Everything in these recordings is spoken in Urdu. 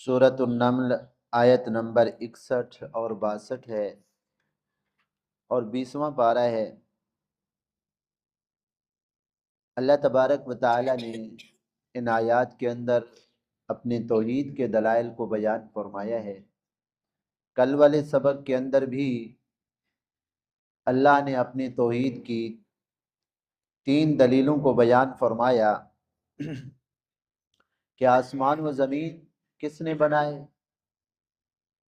سورۃ النمل آیت نمبر 61 اور 62 ہے اور 20واں پارہ ہے۔ اللہ تبارک و تعالی نے ان آیات کے اندر اپنے توحید کے دلائل کو بیان فرمایا ہے۔ کل والے سبق کے اندر بھی اللہ نے اپنے توحید کی 3 دلیلوں کو بیان فرمایا کہ آسمان و زمین کس نے بنائے،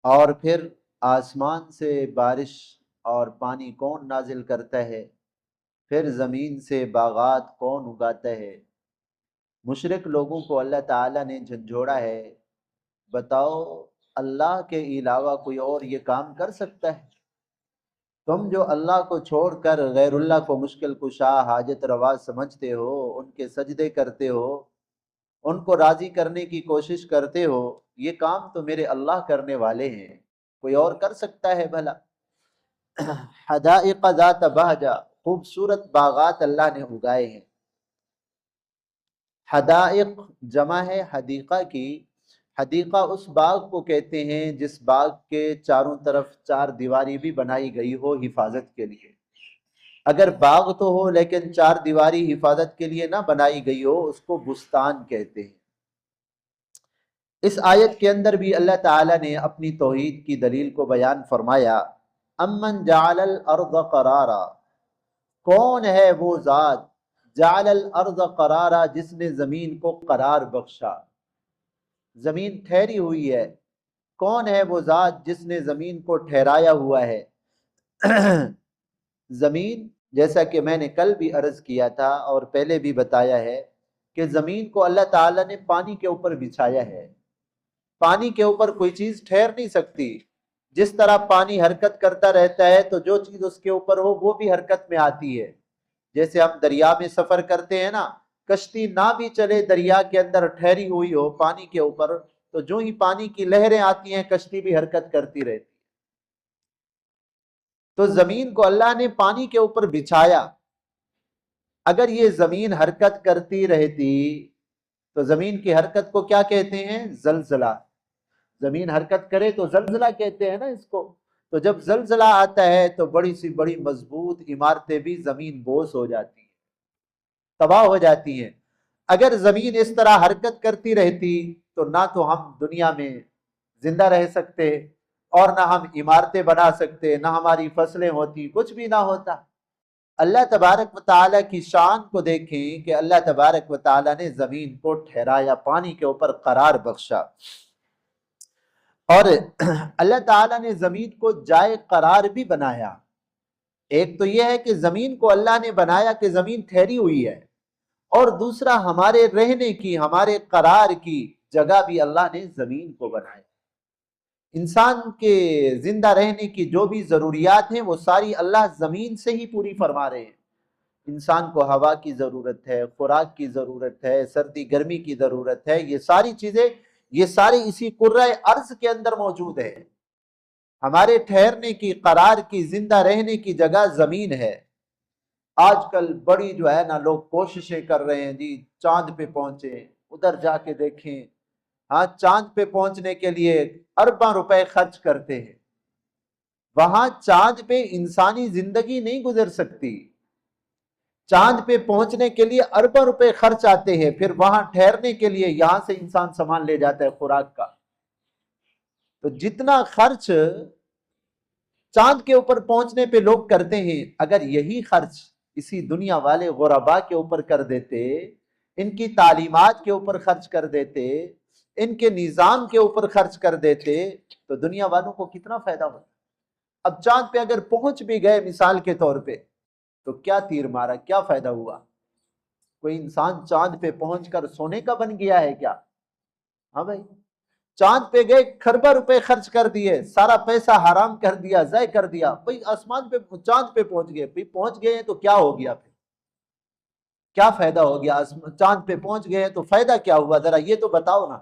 اور پھر آسمان سے بارش اور پانی کون نازل کرتا ہے، پھر زمین سے باغات کون اگاتا ہے۔ مشرک لوگوں کو اللہ تعالیٰ نے جھنجھوڑا ہے، بتاؤ اللہ کے علاوہ کوئی اور یہ کام کر سکتا ہے؟ تم جو اللہ کو چھوڑ کر غیر اللہ کو مشکل کشا حاجت روا سمجھتے ہو، ان کے سجدے کرتے ہو، ان کو راضی کرنے کی کوشش کرتے ہو، یہ کام تو میرے اللہ کرنے والے ہیں، کوئی اور کر سکتا ہے بھلا؟ حدائق ذات بہجہ، خوبصورت باغات اللہ نے اگائے ہیں۔ حدائق جمع ہے حدیقہ کی۔ حدیقہ اس باغ کو کہتے ہیں جس باغ کے چاروں طرف 4 دیواری بھی بنائی گئی ہو حفاظت کے لیے۔ اگر باغ تو ہو لیکن 4 دیواری حفاظت کے لیے نہ بنائی گئی ہو، اس کو بستان کہتے ہیں۔ اس آیت کے اندر بھی اللہ تعالیٰ نے اپنی توحید کی دلیل کو بیان فرمایا۔ امن جعل الارض قرارا، کون ہے وہ ذات جعل الارض قرارا جس نے زمین کو قرار بخشا۔ زمین ٹھہری ہوئی ہے، کون ہے وہ ذات جس نے زمین کو ٹھہرایا ہوا ہے؟ زمین، جیسا کہ میں نے کل بھی عرض کیا تھا اور پہلے بھی بتایا ہے کہ زمین کو اللہ تعالیٰ نے پانی کے اوپر بچھایا ہے۔ پانی کے اوپر کوئی چیز ٹھہر نہیں سکتی۔ جس طرح پانی حرکت کرتا رہتا ہے تو جو چیز اس کے اوپر ہو وہ بھی حرکت میں آتی ہے۔ جیسے ہم دریا میں سفر کرتے ہیں نا، کشتی نہ بھی چلے دریا کے اندر ٹھہری ہوئی ہو پانی کے اوپر، تو جو ہی پانی کی لہریں آتی ہیں کشتی بھی حرکت کرتی رہتی ہے۔ تو زمین کو اللہ نے پانی کے اوپر بچھایا۔ اگر یہ زمین حرکت کرتی رہتی تو زمین کی حرکت کو کیا کہتے ہیں؟ زلزلہ۔ زمین حرکت کرے تو زلزلہ کہتے ہیں نا اس کو۔ تو جب زلزلہ آتا ہے تو بڑی سی بڑی مضبوط عمارتیں بھی زمین بوس ہو جاتی ہیں، تباہ ہو جاتی ہیں۔ اگر زمین اس طرح حرکت کرتی رہتی تو نہ تو ہم دنیا میں زندہ رہ سکتے اور نہ ہم عمارتیں بنا سکتے، نہ ہماری فصلیں ہوتی، کچھ بھی نہ ہوتا۔ اللہ تبارک و تعالیٰ کی شان کو دیکھیں کہ اللہ تبارک و تعالیٰ نے زمین کو ٹھہرایا، پانی کے اوپر قرار بخشا۔ اور اللہ تعالیٰ نے زمین کو جائے قرار بھی بنایا۔ ایک تو یہ ہے کہ زمین کو اللہ نے بنایا کہ زمین ٹھہری ہوئی ہے، اور دوسرا ہمارے رہنے کی، ہمارے قرار کی جگہ بھی اللہ نے زمین کو بنایا۔ انسان کے زندہ رہنے کی جو بھی ضروریات ہیں وہ ساری اللہ زمین سے ہی پوری فرما رہے ہیں۔ انسان کو ہوا کی ضرورت ہے، خوراک کی ضرورت ہے، سردی گرمی کی ضرورت ہے، یہ ساری چیزیں، یہ ساری اسی کرۂ ارض کے اندر موجود ہے۔ ہمارے ٹھہرنے کی، قرار کی، زندہ رہنے کی جگہ زمین ہے۔ آج کل بڑی جو ہے نا لوگ کوششیں کر رہے ہیں جی چاند پہ پہنچے، ادھر جا کے دیکھیں۔ ہاں، چاند پہ پہنچنے کے لیے ارباں روپے خرچ کرتے ہیں۔ وہاں چاند پہ انسانی زندگی نہیں گزر سکتی۔ چاند پہ پہنچنے کے لیے اربوں روپے خرچ آتے ہیں، پھر وہاں ٹھہرنے کے لیے یہاں سے انسان سامان لے جاتا ہے خوراک کا۔ تو جتنا خرچ چاند کے اوپر پہنچنے پہ لوگ کرتے ہیں، اگر یہی خرچ اسی دنیا والے غرباء کے اوپر کر دیتے، ان کی تعلیمات کے اوپر خرچ کر دیتے، ان کے نظام کے اوپر خرچ کر دیتے، تو دنیا والوں کو کتنا فائدہ ہوتا۔ اب چاند پہ اگر پہنچ بھی گئے مثال کے طور پہ تو کیا تیر مارا، کیا فائدہ ہوا؟ کوئی انسان چاند پہ پہنچ کر سونے کا بن گیا ہے کیا؟ ہاں بھائی، چاند پہ گئے، کھربا روپے خرچ کر دیے، سارا پیسہ حرام کر دیا، ضائع کر دیا۔ بھائی آسمان پہ، چاند پہ پہنچ گئے، بھائی پہنچ گئے ہیں تو کیا ہو گیا؟ پھر کیا فائدہ ہو گیا؟ چاند پہ پہنچ گئے ہیں تو فائدہ کیا ہوا؟ ذرا یہ تو بتاؤ نا۔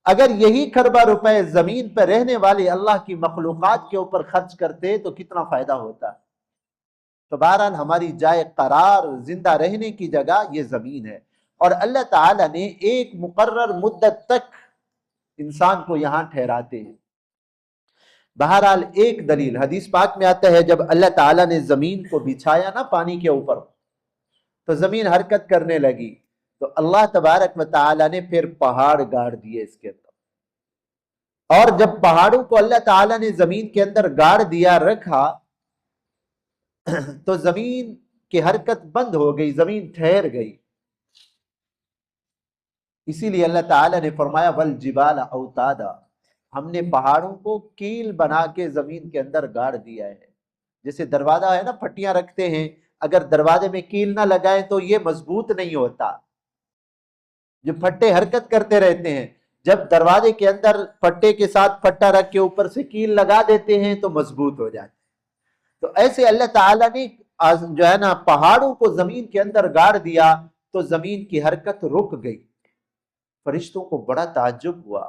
اگر یہی کھربا روپے زمین پہ رہنے والے اللہ کی مخلوقات کے اوپر خرچ کرتے تو کتنا فائدہ ہوتا۔ تو بہرحال ہماری جائے قرار، زندہ رہنے کی جگہ یہ زمین ہے، اور اللہ تعالیٰ نے ایک مقرر مدت تک انسان کو یہاں ٹھہراتے ہیں۔ بہرحال ایک دلیل حدیث پاک میں آتا ہے، جب اللہ تعالیٰ نے زمین کو بچھایا نا پانی کے اوپر، تو زمین حرکت کرنے لگی، تو اللہ تبارک و تعالیٰ نے پھر پہاڑ گاڑ دیے اس کے اندر، اور جب پہاڑوں کو اللہ تعالیٰ نے زمین کے اندر گاڑ دیا رکھا تو زمین کی حرکت بند ہو گئی، زمین ٹھہر گئی۔ اسی لیے اللہ تعالیٰ نے فرمایا والجبال اوتادا، ہم نے پہاڑوں کو کیل بنا کے زمین کے اندر گاڑ دیا ہے۔ جیسے دروازہ ہے نا، پھٹیاں رکھتے ہیں، اگر دروازے میں کیل نہ لگائیں تو یہ مضبوط نہیں ہوتا، جو پھٹے حرکت کرتے رہتے ہیں، جب دروازے کے اندر پھٹے کے ساتھ پھٹا رکھ کے اوپر سے کیل لگا دیتے ہیں تو مضبوط ہو جاتے ہیں۔ تو ایسے اللہ تعالیٰ نے جو ہے نا پہاڑوں کو زمین کے اندر گاڑ دیا تو زمین کی حرکت رک گئی۔ فرشتوں کو بڑا تعجب ہوا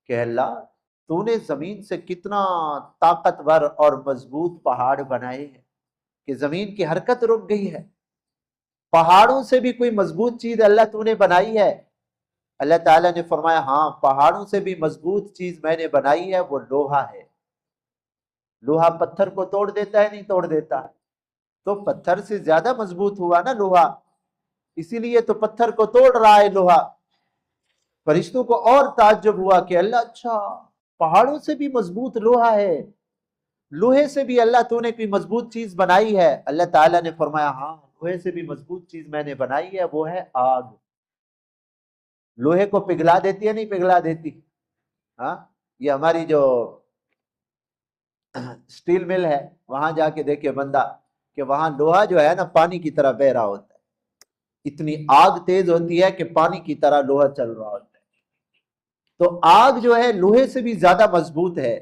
کہ اللہ تو نے زمین سے کتنا طاقتور اور مضبوط پہاڑ بنائے ہیں کہ زمین کی حرکت رک گئی ہے۔ پہاڑوں سے بھی کوئی مضبوط چیز اللہ تو نے بنائی ہے؟ اللہ تعالیٰ نے فرمایا ہاں، پہاڑوں سے بھی مضبوط چیز میں نے بنائی ہے، وہ لوہا ہے۔ لوہا پتھر کو توڑ دیتا ہے نہیں توڑ دیتا؟ تو پتھر سے زیادہ مضبوط ہوا نا لوہا، اسی لیے تو پتھر کو توڑ رہا ہے لوہا۔ فرشتوں کو اور تعجب ہوا کہ اللہ اچھا پہاڑوں سے بھی مضبوط لوہا ہے، لوہے سے بھی اللہ تو نے کوئی مضبوط چیز بنائی ہے؟ اللہ تعالیٰ نے فرمایا ہاں، لوہے سے بھی مضبوط چیز میں نے بنائی ہے، وہ ہے آگ۔ لوہے کو پگھلا دیتی ہے نہیں پگھلا دیتی؟ ہاں، یہ ہماری جو سٹیل مل ہے وہاں جا کے دیکھے بندہ کہ وہاں لوہا جو ہے نا پانی کی طرح بہ رہا ہوتا ہے، اتنی آگ تیز ہوتی ہے کہ پانی کی طرح لوہا چل رہا ہوتا ہے۔ تو آگ جو ہے لوہے سے بھی زیادہ مضبوط ہے۔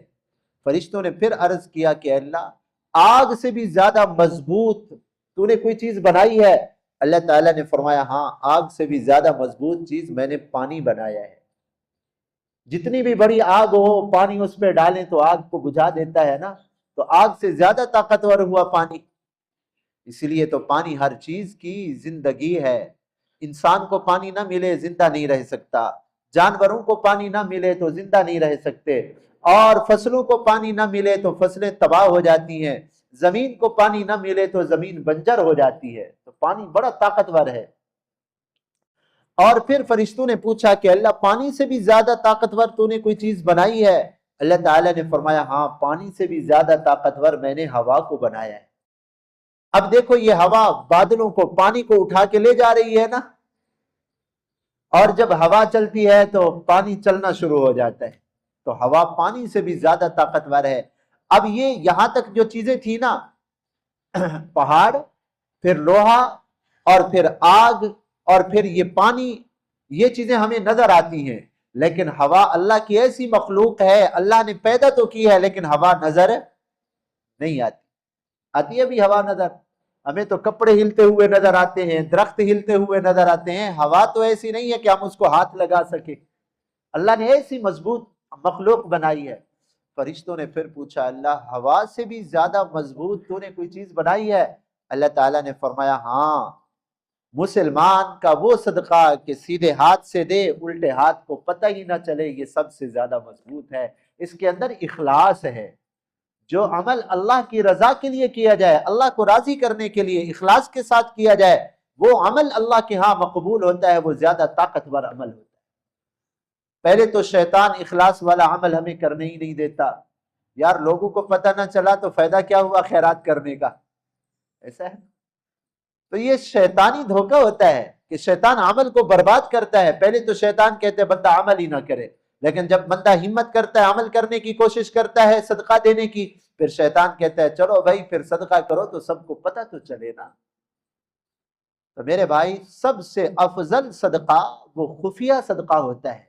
فرشتوں نے پھر عرض کیا کہ اللہ آگ سے بھی زیادہ مضبوط تو نے کوئی چیز بنائی ہے؟ اللہ تعالیٰ نے فرمایا ہاں، آگ سے بھی زیادہ مضبوط چیز میں نے پانی بنایا ہے۔ جتنی بھی بڑی آگ ہو، پانی اس پہ ڈالیں تو آگ کو بجھا دیتا ہے نا، تو آگ سے زیادہ طاقتور ہوا پانی۔ اسی لیے تو پانی ہر چیز کی زندگی ہے۔ انسان کو پانی نہ ملے زندہ نہیں رہ سکتا، جانوروں کو پانی نہ ملے تو زندہ نہیں رہ سکتے، اور فصلوں کو پانی نہ ملے تو فصلیں تباہ ہو جاتی ہیں، زمین کو پانی نہ ملے تو زمین بنجر ہو جاتی ہے۔ تو پانی بڑا طاقتور ہے۔ اور پھر فرشتوں نے پوچھا کہ اللہ پانی سے بھی زیادہ طاقتور تو نے کوئی چیز بنائی ہے؟ اللہ تعالیٰ نے فرمایا ہاں، پانی سے بھی زیادہ طاقتور میں نے ہوا کو بنایا ہے۔ اب دیکھو یہ ہوا بادلوں کو، پانی کو اٹھا کے لے جا رہی ہے نا، اور جب ہوا چلتی ہے تو پانی چلنا شروع ہو جاتا ہے۔ تو ہوا پانی سے بھی زیادہ طاقتور ہے۔ اب یہ یہاں تک جو چیزیں تھی نا، پہاڑ، پھر لوہا، اور پھر آگ، اور پھر یہ پانی، یہ چیزیں ہمیں نظر آتی ہیں، لیکن ہوا اللہ کی ایسی مخلوق ہے، اللہ نے پیدا تو کی ہے لیکن ہوا نظر نہیں آتی۔ آتی ہے بھی ہوا نظر؟ ہمیں تو کپڑے ہلتے ہوئے نظر آتے ہیں، درخت ہلتے ہوئے نظر آتے ہیں، ہوا تو ایسی نہیں ہے کہ ہم اس کو ہاتھ لگا سکے۔ اللہ نے ایسی مضبوط مخلوق بنائی ہے۔ فرشتوں نے پھر پوچھا اللہ ہوا سے بھی زیادہ مضبوط تو نے کوئی چیز بنائی ہے؟ اللہ تعالیٰ نے فرمایا ہاں، مسلمان کا وہ صدقہ کہ سیدھے ہاتھ سے دے الٹے ہاتھ کو پتہ ہی نہ چلے، یہ سب سے زیادہ مضبوط ہے۔ اس کے اندر اخلاص ہے۔ جو عمل اللہ کی رضا کے لیے کیا جائے، اللہ کو راضی کرنے کے لیے اخلاص کے ساتھ کیا جائے، وہ عمل اللہ کے ہاں مقبول ہوتا ہے، وہ زیادہ طاقتور عمل ہوتا ہے۔ پہلے تو شیطان اخلاص والا عمل ہمیں کرنے ہی نہیں دیتا۔ یار لوگوں کو پتہ نہ چلا تو فائدہ کیا ہوا خیرات کرنے کا؟ ایسا ہے۔ تو یہ شیطانی دھوکہ ہوتا ہے کہ شیطان عمل کو برباد کرتا ہے۔ پہلے تو شیطان کہتے ہیں بندہ عمل ہی نہ کرے، لیکن جب بندہ ہمت کرتا ہے، عمل کرنے کی کوشش کرتا ہے، صدقہ دینے کی، پھر شیطان کہتا ہے چلو بھائی پھر صدقہ کرو تو سب کو پتہ تو چلے نا۔ تو میرے بھائی، سب سے افضل صدقہ وہ خفیہ صدقہ ہوتا ہے۔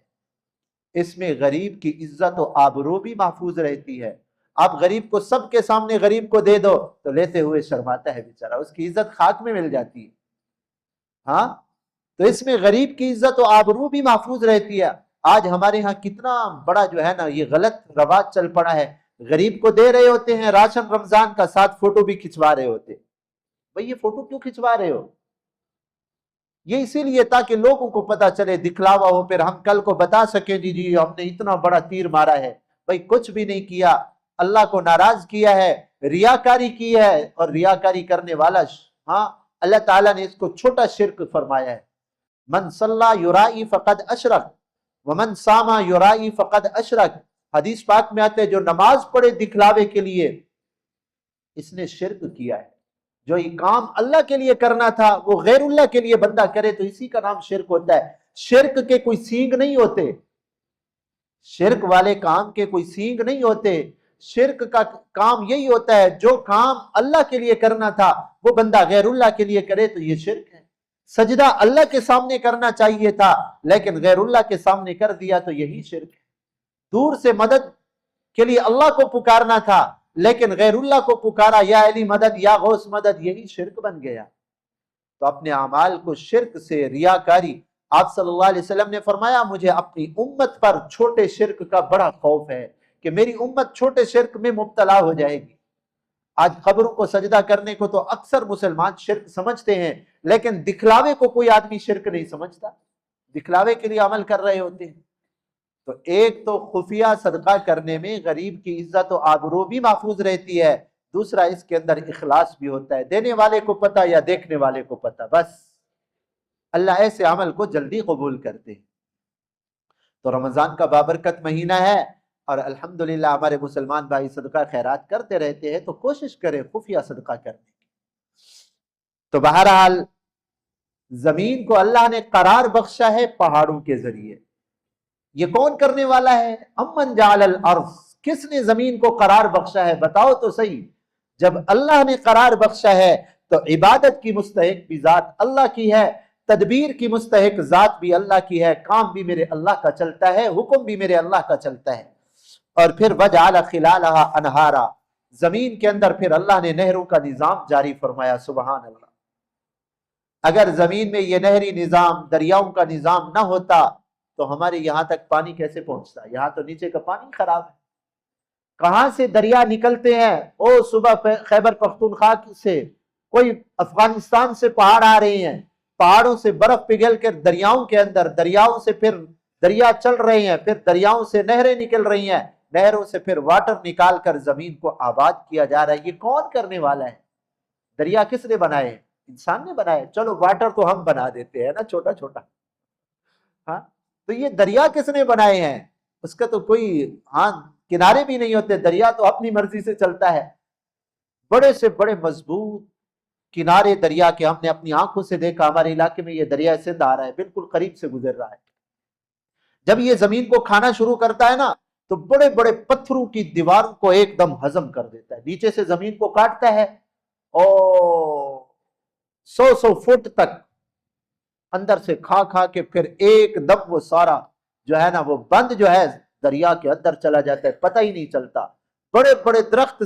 اس میں غریب کی عزت و آبرو بھی محفوظ رہتی ہے۔ آپ غریب کو سب کے سامنے غریب کو دے دو تو لیتے ہوئے شرماتا ہے بیچارہ، اس کی عزت خاک میں مل جاتی ہے۔ ہاں، تو اس میں غریب کی عزت و آبرو بھی محفوظ رہتی ہے۔ آج ہمارے ہاں کتنا بڑا جو ہے نا یہ غلط رواج چل پڑا ہے، غریب کو دے رہے ہوتے ہیں راشن رمضان کا، ساتھ فوٹو بھی کھنچوا رہے ہوتے۔ بھئی یہ فوٹو کیوں کھنچوا رہے ہو؟ یہ اسی لیے تاکہ لوگوں کو پتا چلے، دکھلاوا ہو، پھر ہم کل کو بتا سکیں جی جی ہم نے اتنا بڑا تیر مارا ہے۔ بھائی کچھ بھی نہیں کیا، اللہ کو ناراض کیا ہے، ریاکاری کی ہے، اور ریاکاری کرنے والا ہاں اللہ تعالیٰ نے اس کو چھوٹا شرک فرمایا ہے۔ من صلی یرائی فقد اشرک ومن ساما یرائی فقد اشرک، حدیث پاک میں آتے ہیں جو نماز پڑھے دکھلاوے کے لیے اس نے شرک کیا ہے۔ جو یہ کام اللہ کے لیے کرنا تھا وہ غیر اللہ کے لیے بندہ کرے تو اسی کا نام شرک ہوتا ہے۔ شرک کے کوئی سینگ نہیں ہوتے، شرک والے کام کے کوئی سینگ نہیں ہوتے۔ شرک کا کام یہی ہوتا ہے جو کام اللہ کے لیے کرنا تھا وہ بندہ غیر اللہ کے لیے کرے تو یہ شرک ہے۔ سجدہ اللہ کے سامنے کرنا چاہیے تھا لیکن غیر اللہ کے سامنے کر دیا تو یہی شرک ہے۔ دور سے مدد کے لیے اللہ کو پکارنا تھا لیکن غیر اللہ کو پکارا، یا علی مدد یا غوث مدد، یہی شرک بن گیا۔ تو اپنے اعمال کو شرک سے، ریاکاری، آپ صلی اللہ علیہ وسلم نے فرمایا مجھے اپنی امت پر چھوٹے شرک کا بڑا خوف ہے کہ میری امت چھوٹے شرک میں مبتلا ہو جائے گی۔ آج قبروں کو سجدہ کرنے کو تو اکثر مسلمان شرک سمجھتے ہیں لیکن دکھلاوے کو کوئی آدمی شرک نہیں سمجھتا، دکھلاوے کے لیے عمل کر رہے ہوتے ہیں۔ تو ایک تو خفیہ صدقہ کرنے میں غریب کی عزت و آبرو بھی محفوظ رہتی ہے، دوسرا اس کے اندر اخلاص بھی ہوتا ہے، دینے والے کو پتہ یا دیکھنے والے کو پتہ، بس اللہ ایسے عمل کو جلدی قبول کرتے ہیں۔ تو رمضان کا بابرکت مہینہ ہے اور الحمدللہ ہمارے مسلمان بھائی صدقہ خیرات کرتے رہتے ہیں، تو کوشش کریں خفیہ صدقہ کرنے کی۔ تو بہرحال زمین کو اللہ نے قرار بخشا ہے پہاڑوں کے ذریعے۔ یہ کون کرنے والا ہے؟ امن جعل الارض، کس نے زمین کو قرار بخشا ہے؟ بتاؤ تو صحیح۔ جب اللہ نے قرار بخشا ہے تو عبادت کی مستحق بھی ذات اللہ کی ہے، تدبیر کی مستحق ذات بھی اللہ کی ہے، کام بھی میرے اللہ کا چلتا ہے، حکم بھی میرے اللہ کا چلتا ہے۔ اور پھر وجعل خلالہا انہارا، زمین کے اندر پھر اللہ نے نہروں کا نظام جاری فرمایا، سبحان اللہ۔ اگر زمین میں یہ نہری نظام، دریاؤں کا نظام نہ ہوتا تو ہمارے یہاں تک پانی کیسے پہنچتا؟ یہاں تو نیچے کا پانی خراب ہے۔ کہاں سے دریا نکلتے ہیں؟ او صبح خیبر پختونخوا سے، کوئی افغانستان سے پہاڑ آ رہے ہیں، پہاڑوں سے برف پگھل کر دریاؤں کے اندر، دریاؤں سے پھر دریا چل رہے ہیں، پھر دریاؤں سے نہریں نکل رہی ہیں، نہروں سے پھر واٹر نکال کر زمین کو آباد کیا جا رہا ہے۔ یہ کون کرنے والا ہے؟ دریا کس نے بنائے؟ انسان نے بنائے۔ چلو واٹر تو ہم بنا دیتے ہیں نا چھوٹا چھوٹا، ہاں، تو یہ دریا کس نے بنائے ہیں؟ اس کا تو کوئی کنارے بھی نہیں ہوتے، دریا تو اپنی مرضی سے چلتا ہے۔ بڑے سے بڑے مضبوط کنارے دریا کے ہم نے اپنی آنکھوں سے دیکھا، ہمارے علاقے میں یہ دریا سندھ آ رہا ہے، بالکل قریب سے گزر رہا ہے۔ جب یہ زمین کو کھانا شروع کرتا ہے نا تو بڑے بڑے پتھروں کی دیواروں کو ایک دم ہضم کر دیتا ہے، نیچے سے زمین کو کاٹتا ہے اور 100 فٹ تک اندر سے کھا کھا کے پھر ایک دم وہ سارا جو ہے نا وہ بند جو ہے دریا کے اندر چلا جاتا ہے، پتہ ہی نہیں چلتا۔ بڑے بڑے درخت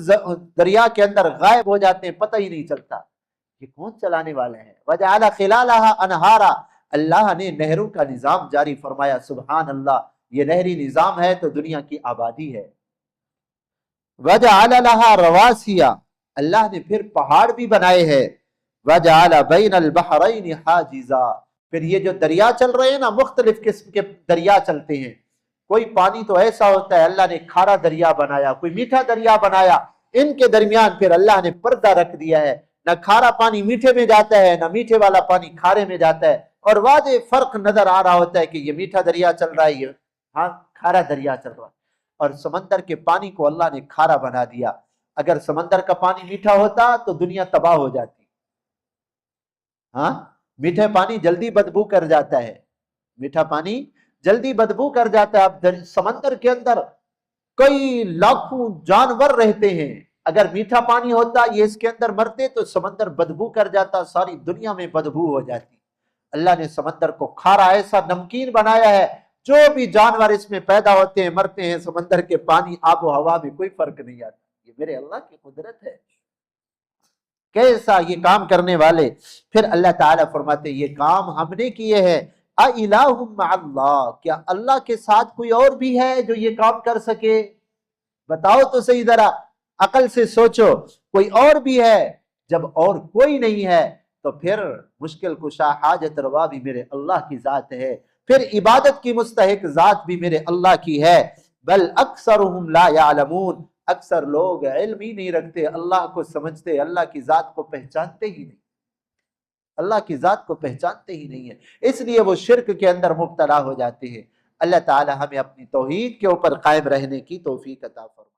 دریا کے اندر غائب ہو جاتے ہیں، پتہ ہی نہیں چلتا۔ یہ کون چلانے والا ہے؟ وجعل خلالہا انہارا، اللہ نے نہروں کا نظام جاری فرمایا، سبحان اللہ۔ یہ نہری نظام ہے تو دنیا کی آبادی ہے۔ وجعل لہا رواسیا، اللہ نے پھر پہاڑ بھی بنائے ہیں۔ وجعل بین البحرین حاجزا، پھر یہ جو دریا چل رہے ہیں نا، مختلف قسم کے دریا چلتے ہیں۔ کوئی پانی تو ایسا ہوتا ہے اللہ نے کھارا دریا بنایا، کوئی میٹھا دریا بنایا، ان کے درمیان پھر اللہ نے پردہ رکھ دیا ہے، نہ کھارا پانی میٹھے میں جاتا ہے نہ میٹھے والا پانی کھارے میں جاتا ہے، اور واضح فرق نظر آ رہا ہوتا ہے کہ یہ میٹھا دریا چل رہا ہے، یہ ہاں کھارا دریا چل رہا ہے۔ اور سمندر کے پانی کو اللہ نے کھارا بنا دیا۔ اگر سمندر کا پانی میٹھا ہوتا تو دنیا تباہ ہو جاتی۔ ہاں، میٹھا پانی جلدی بدبو کر جاتا ہے، میٹھا پانی جلدی بدبو کر جاتا ہے۔ اب سمندر کے اندر کئی لاکھوں جانور رہتے ہیں، اگر میٹھا پانی ہوتا یہ اس کے اندر مرتے تو سمندر بدبو کر جاتا، ساری دنیا میں بدبو ہو جاتی۔ اللہ نے سمندر کو کھارا ایسا نمکین بنایا ہے، جو بھی جانور اس میں پیدا ہوتے ہیں مرتے ہیں، سمندر کے پانی آب و ہوا میں کوئی فرق نہیں آتا۔ یہ میرے اللہ کی قدرت ہے، کیسا یہ کام کرنے والے۔ پھر اللہ تعالیٰ فرماتے یہ کام ہم نے کیے ہیں۔ اِلَٰهٌ مَّعَ اللَّهِ، کیا اللہ کے ساتھ کوئی اور بھی ہے جو یہ کام کر سکے؟ بتاؤ تو صحیح، ذرا عقل سے سوچو، کوئی اور بھی ہے؟ جب اور کوئی نہیں ہے تو پھر مشکل کشا حاجت روا بھی میرے اللہ کی ذات ہے، پھر عبادت کی مستحق ذات بھی میرے اللہ کی ہے۔ بل اکثرهم لا يعلمون، اکثر لوگ علم ہی نہیں رکھتے، اللہ کو سمجھتے، اللہ کی ذات کو پہچانتے ہی نہیں، اللہ کی ذات کو پہچانتے ہی نہیں ہے، اس لیے وہ شرک کے اندر مبتلا ہو جاتے ہیں۔ اللہ تعالی ہمیں اپنی توحید کے اوپر قائم رہنے کی توفیق عطا فرمائے۔